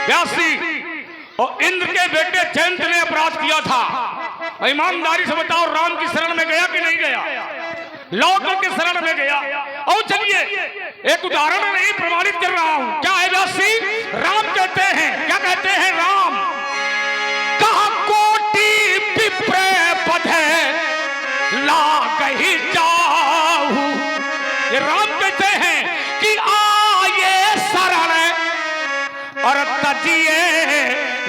व्यासी और इंद्र के बेटे जयंत ने अपराध किया था। ईमानदारी से बताओ, राम की शरण में गया कि नहीं गया? लौकर के शरण में गया। और चलिए एक उदाहरण नहीं प्रमाणित कर रहा हूं। क्या है व्यासी? राम कहते हैं, क्या कहते हैं राम? कहा कोटि विप्र बधे लागहि जाहु। ये राम कहते हैं कि आये शरण और तजिए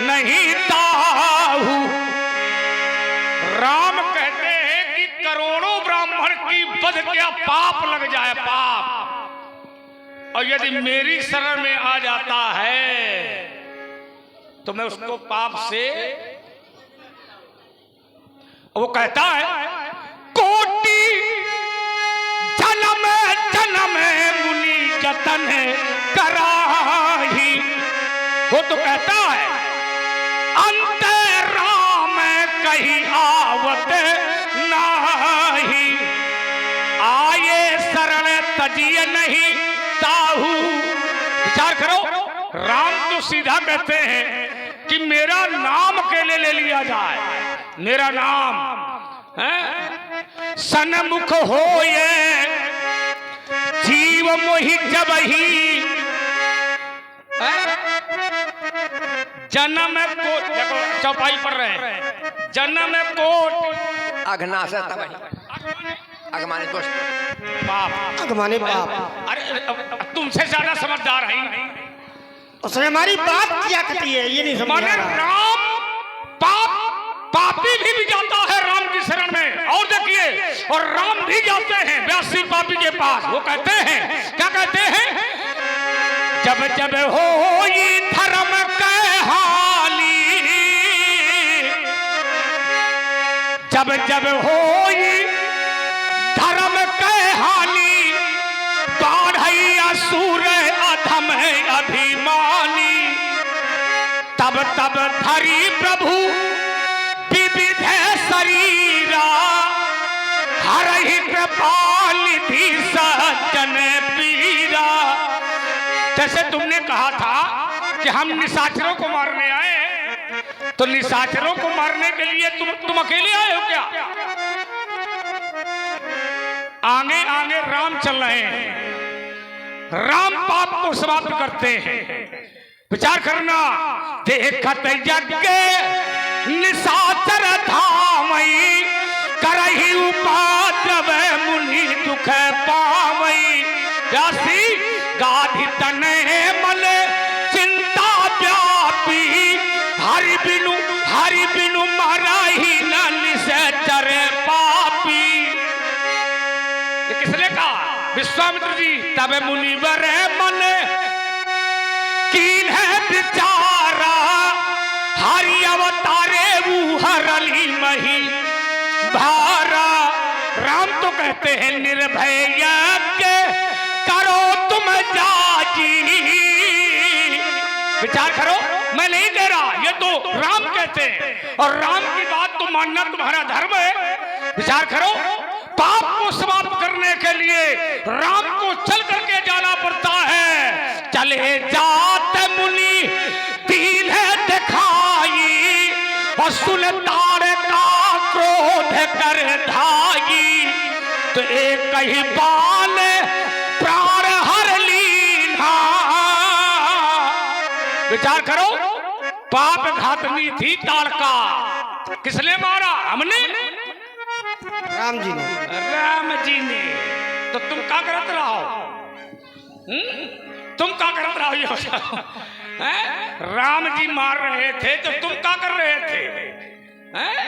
नहीं ताहू। राम कहते हैं कि करोड़ों ब्राह्मण की वध क्या पाप लग जाए, पाप, और यदि मेरी शरण में आ जाता है तो मैं उसको पाप से, वो कहता है कोटि जन्म जन्म मुनि जतन कराही। वो तो कहता है अंत राम कहीं आवत नाही, आये शरण तजिए नहीं ताहू। विचार करो, राम तो सीधा कहते हैं कि मेरा नाम अकेले ले लिया जाए, मेरा नाम है सन्मुख होए जीव मोहि जबहि जन्म कोट। देखो चौपाई पढ़ रहे हैं, जन्म कोट अघना से तबहि अगमाने दोस्त बाप, अगमाने बाप। अरे तुमसे ज्यादा समझदार है। उसने हमारी बात क्या कहती है ये नहीं समझ माने आ रहा। राम पापी भी जाता है राम की शरण में। और देखिए, और राम भी जाते हैं व्यासी पापी के पास। वो कहते हैं, क्या कहते हैं? जब जब हो ये धर्म के हाली, जब जब हो ये धर्म के हाली, बाढ़ई असुर अधम अभिमानी, तब तब धरी प्रभु विविध शरीरा, हरहि कृपानिधि सज्जन पीरा। जैसे तुमने कहा था कि हम निशाचरों को मारने आए, तो निशाचरों को मारने के लिए तुम अकेले आए हो क्या? आगे आगे राम चल रहे हैं, राम पाप को समाप्त करते हैं। विचार करना, देखत यज्ञ निशाचर धामई, करहि उपाद्रव मुनि दुख पावई। व्यासी गाधि तने मल चिंता व्यापी, हरि बिनु मरहि न निशाचर पापी। ये किसने कहा? विश्वामित्र जी। तब मुनिवर मन कीन है विचारा, हरि अवतारे हरली मही भारा। राम तो कहते हैं निर्भय यज्ञ करो तुम जाजी। विचार करो, मैं नहीं कह रहा, ये तो राम कहते हैं, और राम की बात तो मानना तुम्हारा धर्म है। विचार करो, पाप को समाप्त करने के लिए राम को चल करके जाना पड़ता है। चले जात मुनि दीन है दिखाई, और सुनतार का क्रोध कर धाई, तो एक ही बाल प्राण हर लीना। विचार करो, पाप घातनी थी ताड़का, किसने मारा? हमने, राम जी ने। राम जी ने। तो तुम क्या करत रहो? तुम क्या करत रहो? ये बताओ। राम जी मार रहे थे तो तुम क्या कर रहे थे?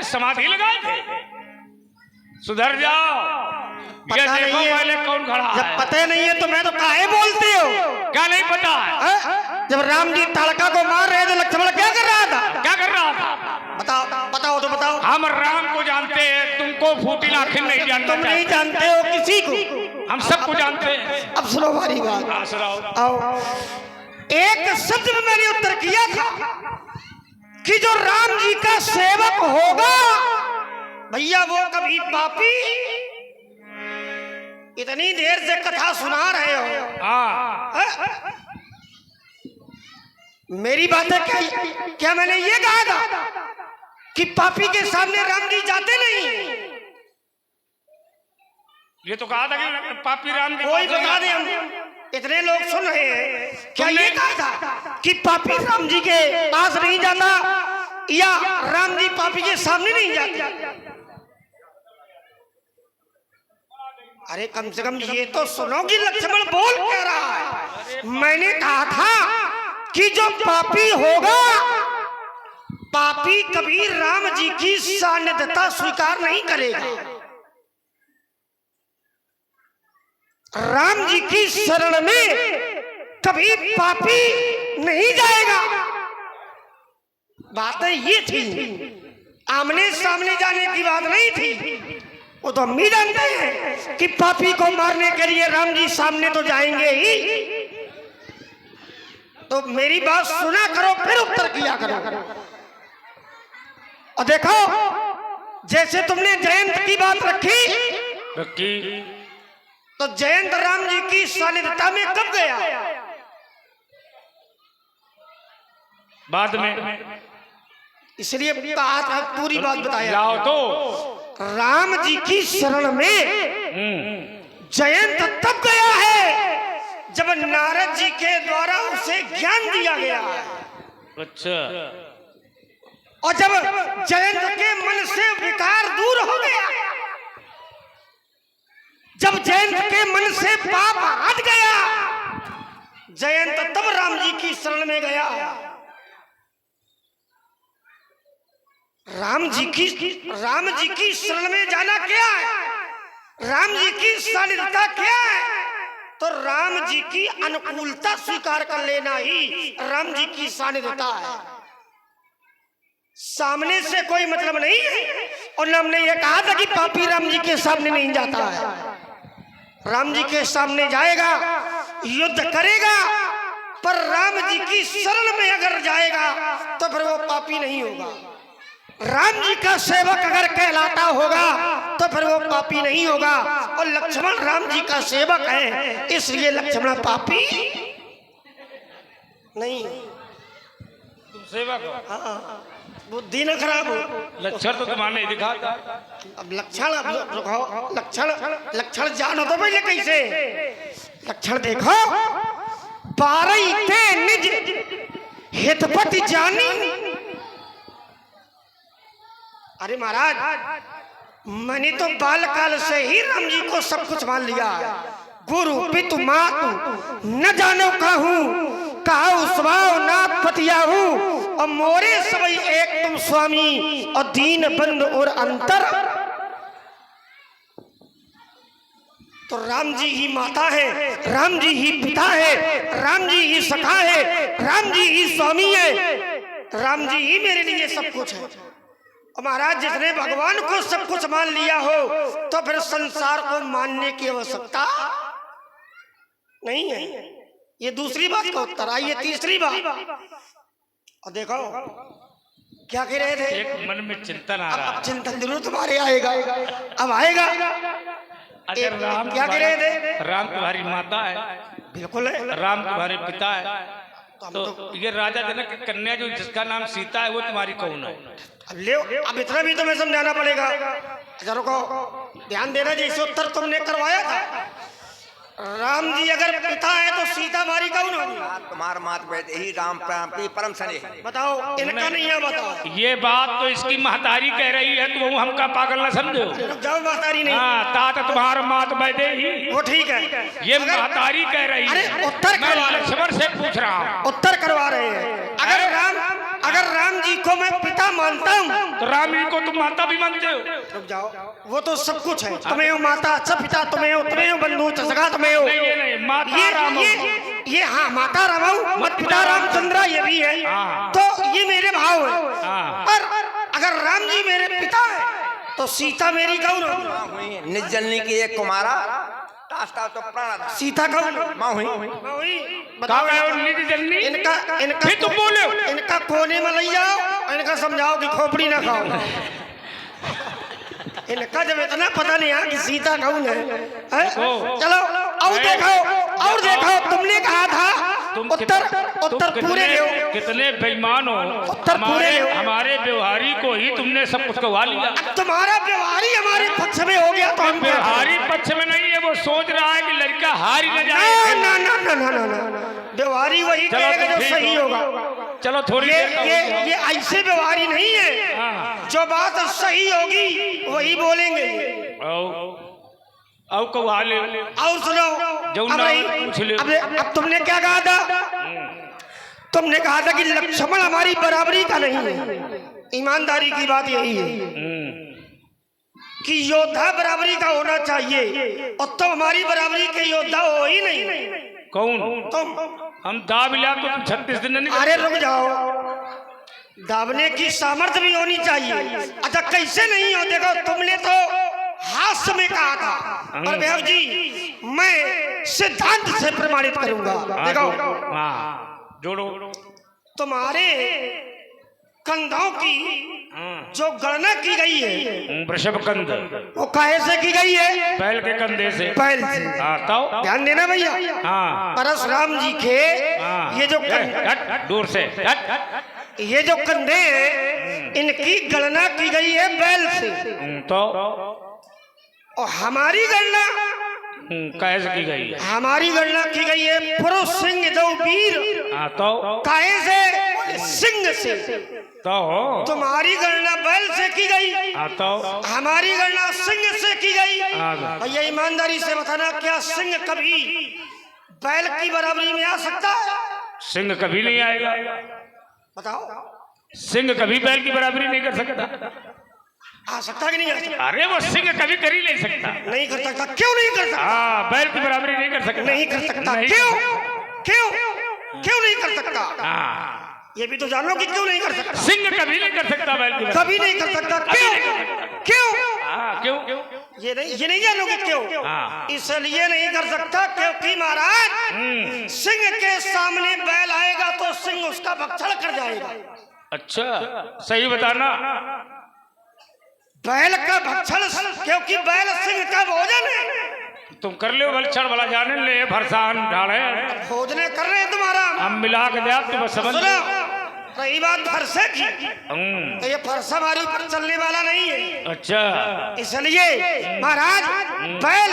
समाधि लगाए थे? सुधर जाओ। ये देखो पहले कौन खड़ा है। जब पता नहीं है तो मैं तो काहे बोलती हो? क्या नहीं पता है? जब राम जी ताड़का को मार रहे थे, लक्ष्मण क्या कर रहा था? क्या कर रहा था? बताओ तो बताओ। हम राम को जानते हैं, तुमको फूटी आखिर नहीं जानते। तुम नहीं जानते हो किसी को, हम सबको जानते हैं। अब सुनो हमारी बात। आओ, एक शब्द में मैंने उत्तर किया था कि जो राम जी का सेवक होगा भैया वो कभी पापी। इतनी देर से कथा सुना रहे हो, मेरी बात है क्या मैंने ये कहा था कि पापी के सामने राम जी जाते नहीं? ये तो कहा था कि पापी राम के कोई पास बता दे, हम इतने लोग सुन रहे हैं, क्या ये कहा था कि पापी राम जी के पास नहीं जाता या राम जी पापी के सामने नहीं जाते? अरे कम से कम ये तो सुनो कि लक्ष्मण बोल क्या रहा है। मैंने कहा था कि जो पापी होगा, पापी कभी राम जी की सानिध्यता स्वीकार नहीं करेगा, राम जी की शरण में कभी पापी नहीं जाएगा। बातें ये थी, आमने सामने जाने की बात नहीं थी। वो तो हम भी जानते हैं कि पापी को मारने के लिए राम जी सामने तो जाएंगे ही। तो मेरी बात सुना करो, फिर उत्तर किया करो। और देखो, जैसे तुमने जयंत की बात रखी, तो जयंत राम जी की सानिध्यता में कब गया? बाद में, इसलिए कहा था, पूरी बात बताया। लाओ तो राम जी की शरण में जयंत तब गया है जब नारद जी के द्वारा उसे ज्ञान दिया गया। अच्छा। और जब जयंत के मन से विकार दूर हो गया, जब जयंत के मन से पाप हट गया, जयंत तब राम जी की शरण में गया। राम जी की शरण में जाना क्या है? राम जी की सानिध्यता क्या है? तो राम जी की अनुकूलता स्वीकार कर लेना ही राम जी की सानिध्यता है। सामने से कोई मतलब नहीं है। और हमने ये कहा था कि पापी राम जी के सामने नहीं जाता है। राम जी के सामने जाएगा, युद्ध करेगा, पर राम जी की शरण में अगर जाएगा तो फिर वो पापी नहीं होगा। राम जी का सेवक अगर कहलाता होगा तो फिर वो पापी नहीं होगा। और लक्ष्मण राम जी का सेवक है, इसलिए लक्ष्मण पापी नहीं। तुम सेवक हो? हाँ, बुद्धि न खराब हो। लक्षण तो तुम्हारे दिखा। अब लक्षण, लक्षण जानो तो पहले कैसे लक्षण देखो। 12 ते निज हितपति जानी। अरे महाराज, मैंने तो बालकाल से ही राम जी को सब कुछ मान लिया। गुरु पितु मातु न जानो कहूँ, कहा स्वभाव नाथ पतिया हूँ, और मोरे सबई एक तुम स्वामी, और दीन बंधु और अंतर। तो राम जी ही माता है, राम जी ही पिता है, राम जी ही सखा है, राम जी ही स्वामी है, राम जी ही मेरे लिए सब कुछ है। महाराज, जिसने भगवान को सब कुछ मान लिया हो तो फिर संसार को मानने की आवश्यकता नहीं है। ये दूसरी बात का उत्तर। आइए तीसरी बात। और देखो क्या कह रहे थे। एक मन में चिंतन आ रहा है। अब चिंतन जरूर तुम्हारे आएगा, अब आएगा। अगर राम क्या कह रहे थे? राम तुम्हारी माता है, बिल्कुल है। राम तुम्हारे पिता है, तो ये राजा जनक की कन्या जो जिसका नाम सीता है वो तुम्हारी कौन है? अब ले, अब इतना भी तुम्हें समझाना पड़ेगा। जरा को ध्यान देना, जैसे उत्तर तुमने करवाया था। राम जी अगर पिता है तो सीता हमारी कौन होगी? तुम्हार मात बैठे ही राम परम सने। बताओ, इनका नहीं है, बताओ। ये बात तो इसकी महतारी कह रही है, तो हमका पागल न समझो। जाओ, महतारी नहीं। हाँ, तात तुम्हारा मात बैठे ही, वो ठीक है। ये महतारी कह रही है। अरे उत्तर मैं लक्ष्मण से पूछ रहा हूँ। उत्तर करवा रहे हैं। अगर राम जी को मैं पिता मानता हूँ तो राम जी को तुम माता भी मानते हो? रुक जाओ, वो तो सब कुछ है। तुम्हें हो माता, अच्छा पिता तुम्हें हो, तुम्हें हो बंधु, सगा तुम्हें हो। नहीं, माता राम ये हाँ, माता राम, मत पिता रामचंद्र, ये भी है। तो ये मेरे भाव है। पर अगर राम जी मेरे पिता है तो सीता मेरी कौन होगी? निज जननी की एक कुमारा, तो प्राण। सीता कौन? माँ हुई। बताओ, निज जननी। इनका फिर तुम बोले, इनका कोने में ले जाओ और इनका समझाओ कि खोपड़ी ना खाओ। इनका जब इतना पता नहीं है कि सीता कौन है? चलो और देखो, तुमने कहा था उत्तर पूरे ले कितने बेईमान हो। उत्तर पूरे ले हमारे व्यवहारी को ही तुमने सब कुछ कहवा लिया। अब तुम्हारा व्यवहारी हमारे पक्ष में हो गया तो हम व्यवहारी पक्ष में नहीं है, वो सोच रहा है कि लड़का हार ही न जाए। ना ना ना ना ना ना व्यवहारी वही कहेगा जो सही होगा। चलो थोड़ी ये ऐसे व्यवहारी नहीं है, जो बात सही होगी वही बोलेंगे। और सुनो, अब तुमने क्या कहा था? तुमने कहा था कि लक्ष्मण हमारी बराबरी का नहीं है। ईमानदारी की बात यही है कि योद्धा बराबरी का होना चाहिए, और तुम हमारी बराबरी के योद्धा हो ही नहीं। कौन? तुम। हम दाब लिया तो 36 दिन नहीं। अरे रुक जाओ, दाबने की सामर्थ्य भी होनी चाहिए। अच्छा कैसे नहीं हो? देखो तुमने तो हास्य में कहा था, और भैया जी मैं सिद्धांत से प्रमाणित करूंगा। देखो जोड़ो, तुम्हारे कंधों की जो गणना की गई है, वृषभ कंध, वो काहे से की गई है? बैल के कंधे से। बैल से। तो ध्यान देना भैया। परशुराम जी के ये जो दूर से ये जो कंधे हैं, इनकी गणना की गई है बैल से। तो और हमारी गणना कैसे की गई है? हमारी गणना की गई है पुरुष सिंह दो वीर। तो काहे से? सिंह से। तो तुम्हारी गणना बैल से की गई, तो हमारी गणना सिंह से की गई। भैया ईमानदारी से बताना, क्या सिंह कभी बैल की बराबरी में आ सकता है? सिंह कभी नहीं आएगा। बताओ, सिंह कभी बैल की बराबरी नहीं कर सकता। आ सकता कि नहीं आ सकता? अरे वो सिंह कभी कर ही नहीं सकता। नहीं कर सकता। क्यों नहीं कर सकता? बैल की बराबरी नहीं कर सकता। नहीं कर सकता। क्यों क्यों क्यों नहीं कर सकता? ये भी तो जानो कि क्यों नहीं कर सकता। सिंह कभी नहीं कर सकता बैल की, कभी नहीं कर सकता। क्यों क्यों क्यों? ये नहीं जानोगे क्यों? इसलिए नहीं कर सकता क्योंकि महाराज सिंह के सामने बैल आएगा तो सिंह उसका भक्षण कर जाएगा। अच्छा सही बताना। बैल का भक्षण, क्योंकि बैल सिंह का भोजन है। तुम कर ले भक्षण वाला, जाने ले फरसान ढाले भोजन कर रहे हैं तुम्हारा, हम मिला के दे तुम समझ। रही बात फरसे की, तो ये फरसा हमारे ऊपर चलने वाला नहीं है। अच्छा, इसलिए महाराज बैल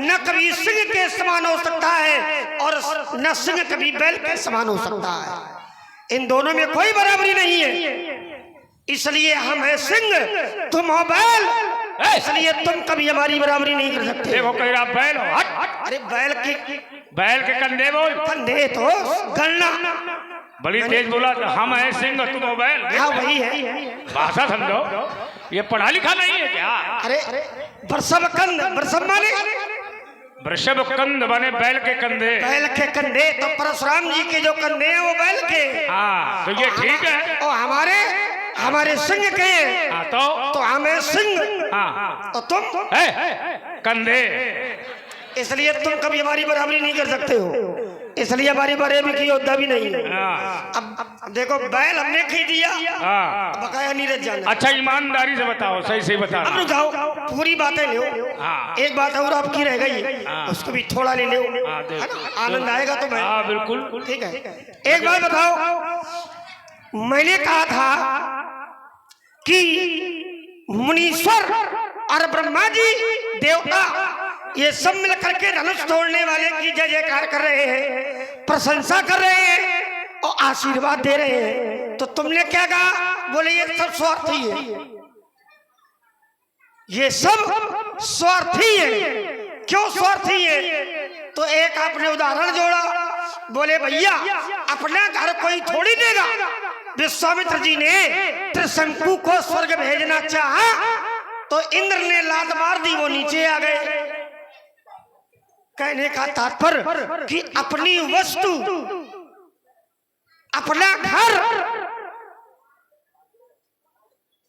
न कभी सिंह के समान हो सकता है और न सिंह कभी बैल के समान हो सकता है। इन दोनों में कोई बराबरी नहीं है। इसलिए हम है सिंह, तुम हो बैल, इसलिए तुम कभी हमारी बराबरी नहीं कर सकते। देखो कह रहा बैल हो। हट। अरे बैल के कंधे बोल। कंधे तो गणना बड़ी तेज बोला। हम है सिंह, तुम हो बैल। हाँ वही है, भाषा समझो, ये पढ़ा लिखा नहीं है क्या? अरे वृषभ कंध, वृषभ माने वृषभ कंध बने बैल के कंधे। बैल के कंधे, तो परशुराम जी के जो कंधे हैं वो बैल के। हाँ तो ये ठीक है। और हमारे सिंह के। तो हमें सिंह। हाँ तो तुम कंधे, इसलिए तुम कभी हमारी बराबरी नहीं कर सकते हो। इसलिए हमारी बराबरी की योद्धा भी नहीं है। अब देखो बैल हमने खरीद दिया, बकाया नीरज जाना। अच्छा ईमानदारी से बताओ, सही सही बताओ। अब जाओ पूरी बातें लो। एक बात और आपकी रह गई, उसको भी थोड़ा ले लो, आनंद आएगा तो मैं। बिल्कुल ठीक है। एक बात बताओ, मैंने कहा था कि मुनीश्वर और ब्रह्मा जी देवता ये सब मिल करके धनुष तोड़ने वाले की जय जयकार कर रहे हैं, प्रशंसा कर रहे हैं और आशीर्वाद दे रहे हैं। तो तुमने क्या कहा? बोले ये सब स्वार्थी है, ये सब स्वार्थी है। क्यों स्वार्थी है? तो एक आपने उदाहरण जोड़ा, बोले भैया अपना घर कोई थोड़ी देगा। विश्वामित्र जी ने त्रिशंकु को स्वर्ग भेजना चाहा तो इंद्र ने लात मार दी, वो नीचे आ गए। कहने का तात्पर्य कि अपनी वस्तु, अपना घर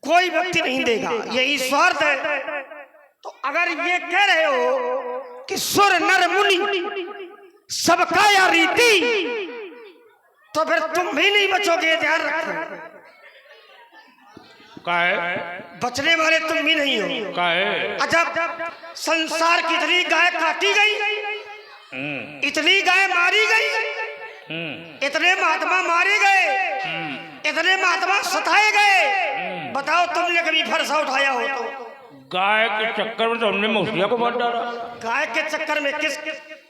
कोई व्यक्ति नहीं देगा, यही स्वार्थ है। तो अगर ये कह रहे हो कि सुर नर मुनि सबका या रीति, तो फिर तुम भी नहीं बचोगे, ध्यान रखो। बचने वाले तुम भी नहीं हो। अच्छा, संसार की इतनी गाय काटी गई, इतनी गाय मारी गई, इतने महात्मा मारे गए, इतने महात्मा सताए गए। बताओ तुमने कभी फरसा उठाया हो तो? गाय के चक्कर में तो हमने मौसिया को मार डाला। गाय के चक्कर में किस,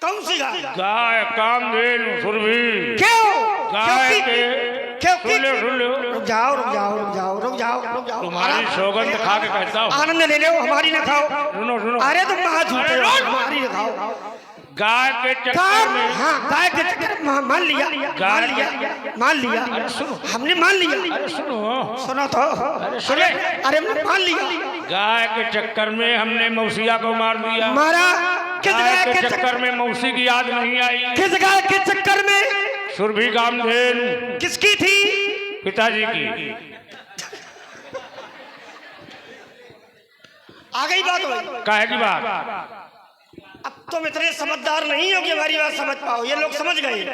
कौन सी गाय? गाय कामधेनु सुरभि। क्यों? गाय के क्योंकि रुक जाओ रुक जाओ रुक जाओ रुक जाओ रुक जाओ। तुम्हारी सौगंध खा के कहता हूँ, आनंद ले लो, हमारी ना खाओ। सुनो सुनो, अरे तुम कहाँ झूठे हो, हमारी ना खाओ। गाय के चक्कर में, हाँ गाय के चक्कर में मान लिया, मान लिया, मान लिया, हमने मान लिया। अरे सुनो, सुनो तो, अरे सुने, अरे हमने मान लिया। गाय के चक्कर में हमने मौसिया को मार दिया। मारा किस गाय के चक्कर में मौसी की याद नहीं आई। किस गाय के चक्कर में? सुरभि कामधेनु। किसकी थी? पिताजी की। आ गई बात हुई। काहे की बात? अब तुम इतने समझदार नहीं हो कि हमारी बात समझ पाओ। ये लोग समझ गए।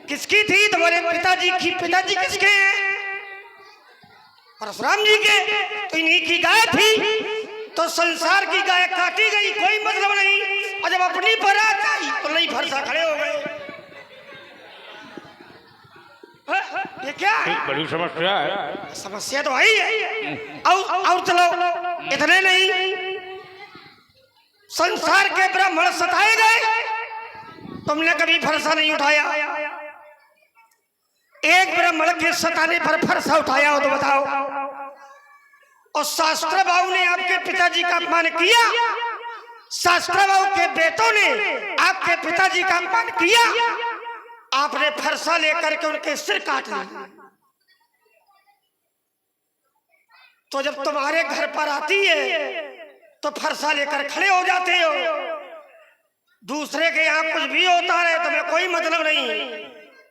किसकी थी? तुम्हारे पिताजी की। पिताजी किसके हैं? परशुराम जी के। तो इन्हीं की गाय थी, तो संसार की गाय काटी गई, कोई मतलब नहीं। और जब अपनी बारात आई तो नहीं फरसा खड़े हो गए। ये क्या है? बड़ी समस्या है। समस्या तो आई है। और चलो, इतने नहीं, संसार के ब्राह्मण सताए गए, तुमने कभी फरसा नहीं उठाया। एक ब्राह्मण के सताने पर फरसा उठाया हो तो बताओ। और शास्त्र बाबू ने आपके पिताजी का अपमान किया, शास्त्र बाबू के बेटों ने आपके पिताजी का अपमान किया, आपने फरसा लेकर के उनके सिर काट लिए। तो जब तुम्हारे घर पर आती है तो फरसा लेकर खड़े हो जाते हो। दूसरे के यहाँ कुछ भी होता है तुम्हें कोई मतलब नहीं।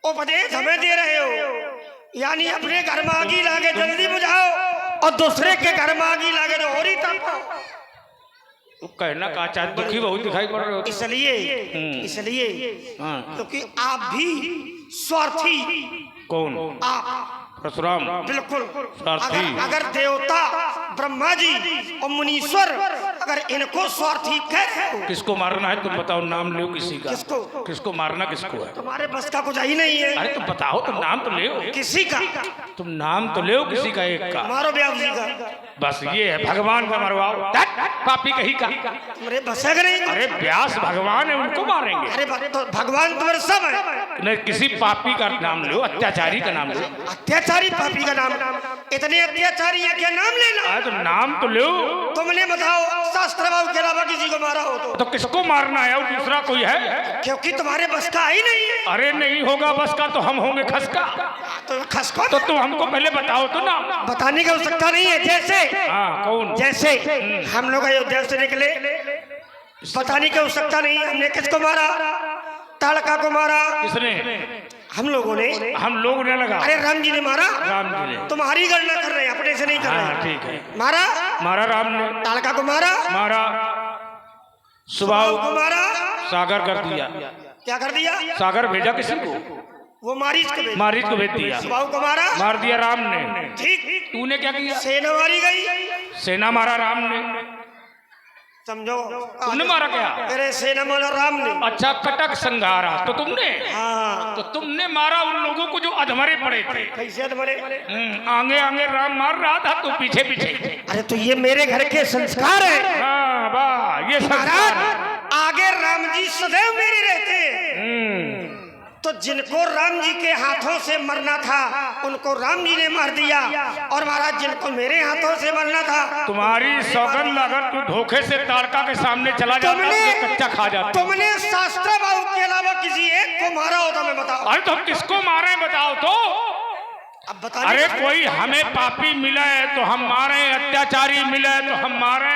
उपदेश हमें दे रहे हो, यानी अपने घर में आगी लागे जल्दी बुझाओ और दूसरे के घर में आगी लागे तो और ही तपाओ। तो कहना का चाहत दुखी बहुत दिखाई पड़ रहे हो। इसलिए क्योंकि आप भी स्वार्थी। कौन? आप परशुराम। बिल्कुल। स्वार्थी। अगर देवता ब्रह्मा जी और मुनीश्वर अगर इनको स्वार्थी कहते हो, किसको मारना है तुम बताओ, नाम लो किसी का। किसको मारना किसको है? तुम्हारे बस का कुछ ही नहीं है। अरे तुम बताओ, तुम नाम तो ले किसी का, तुम नाम तो ले किसी का, एक का मारो व्यास जी का। बस ये है, भगवान का मरवाओ। पापी कहीं का। तुम्हारे बस है नहीं। अरे व्यास भगवान है, उनको मारेंगे। अरे तो भगवान तुम्हारे सब है। नहीं, किसी पापी का नाम लो, अत्याचारी का नाम लो। अत्याचारी पापी का नाम? इतने अत्याचारी है क्या नाम लेना? तो नाम तो लो। तुमने बताओ, शास्त्र बाबू के अलावा किसी को मारा हो तो किसको मारना है? और दूसरा कोई है? क्योंकि तुम्हारे बस का ही नहीं है। अरे नहीं होगा बस का तो हम होंगे खसका। तो खसको तो तुम हमको पहले बताओ तो ना। बताने की आवश्यकता नहीं है। जैसे कौन? जैसे हम लोग अयोध्या से निकले, बताने की आवश्यकता नहीं है। हमने किसको मारा? ताड़का को मारा। किसने? हम लोगों ने। हम लोग ने लगा। अरे राम जी ने मारा। राम जी ने। तुम्हारी गणना कर रहे हैं, अपने से नहीं कर रहे। ठीक है। मारा, मारा राम ने। ताड़का को मारा, मारा। सुबाहु को मारा, सागर कर दिया। क्या कर दिया? सागर भेजा किसी को? वो मारीच को भेज दिया। सुबाहु को मारा, मार दिया राम ने। ठीक। तूने क्या किया? सेना मारी गई। सेना मारा राम ने। समझो, तुमने मारा क्या? अरे सेना मारा राम ने। अच्छा, कटक संघारा तो तुमने। हाँ। तो तुमने मारा उन लोगों को जो अधमरे पड़े थे। कैसे अधमरे? आगे आगे राम मार रहा था, तो पीछे पीछे। अरे तो ये मेरे घर के संस्कार है। हाँ वाह, ये संस्कार। आगे राम जी सदैव मेरे रहते हैं। तो जिनको राम जी के हाथों से मरना था उनको राम जी ने मार दिया, और महाराज जिनको मेरे हाथों से मरना था। तुम्हारी सौगंध, अगर तू धोखे से ताड़का के सामने चला जाता तो कच्चा खा जाता। तुमने शास्त्र बाबू के अलावा किसी एक को मारा होता? मैं बताओ। अरे तो किसको मारे बताओ तो। अब बता। अरे कोई हमें पापी मिला है तो हम मारे, अत्याचारी मिला है तो हम मारे।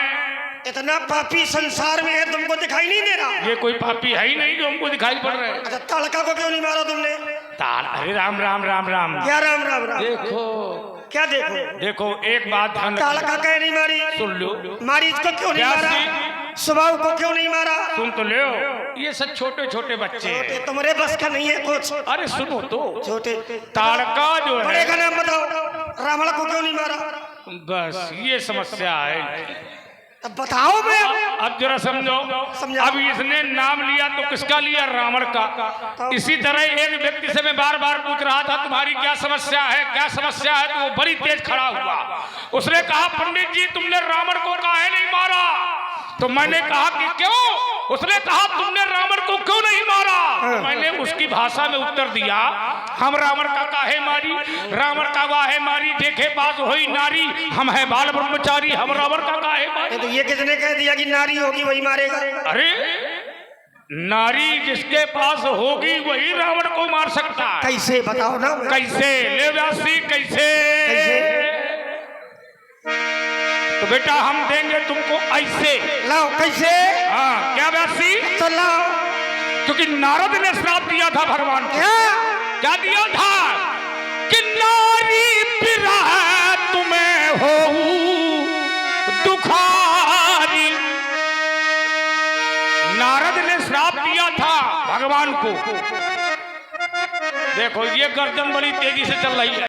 इतना पापी संसार में है, तुमको दिखाई नहीं दे रहा? ये कोई पापी है ही नहीं जो हमको दिखाई पड़ रहा है। अच्छा, ताड़का को क्यों नहीं मारा तुमने? अरे राम राम राम राम। क्या राम राम राम? देखो क्या देखो? देखो एक बात ध्यान रखना। ताड़का कह नहीं मारी? सुन लो। मारी इसको क्यों नहीं मारा? सुबाहु को क्यों नहीं मारा? सुन तो लो, ये सब छोटे छोटे बच्चे हैं। तुम्हारे बस का नहीं है कुछ। अरे सुनो तो, छोटे। ताड़का जो है, बड़े का नाम बताओ। रावण को क्यों नहीं मारा? बस ये समस्या है। अब बताओ मैं अब जरा समझो। समझाओ। अब इसने नाम लिया तो किसका लिया? रावण का। इसी तरह एक व्यक्ति से मैं बार बार पूछ रहा था तुम्हारी क्या समस्या है, क्या समस्या है, तो वो बड़ी तेज खड़ा हुआ। उसने कहा पंडित जी तुमने रावण को काहे नहीं मारा? तो मैंने कहा कि क्यों? उसने कहा तुमने रावण को क्यों नहीं मारा? तो मैंने उसकी भाषा में उत्तर दिया, हम रावण का काहे मारी, रावण का वाहे मारी, देखे बाज होई नारी, हम है बाल ब्रह्मचारी, हम रावण का काहे मारी। तो ये किसने कह दिया कि नारी होगी वही मारेगा? अरे नारी जिसके पास होगी वही रावण को मार सकता है। कैसे बताओ ना? कैसे ले व्यासी कैसे? तो बेटा हम देंगे तुमको ऐसे। लाओ कैसे? हाँ क्या व्यासी? तो लाओ। क्योंकि नारद ने श्राप दिया था भगवान को। क्या दिया था? कि नारी पिरा तुम्हें हो दुखारी। नारद ने श्राप दिया था भगवान को। देखो ये गर्दन बड़ी तेजी से चल रही है।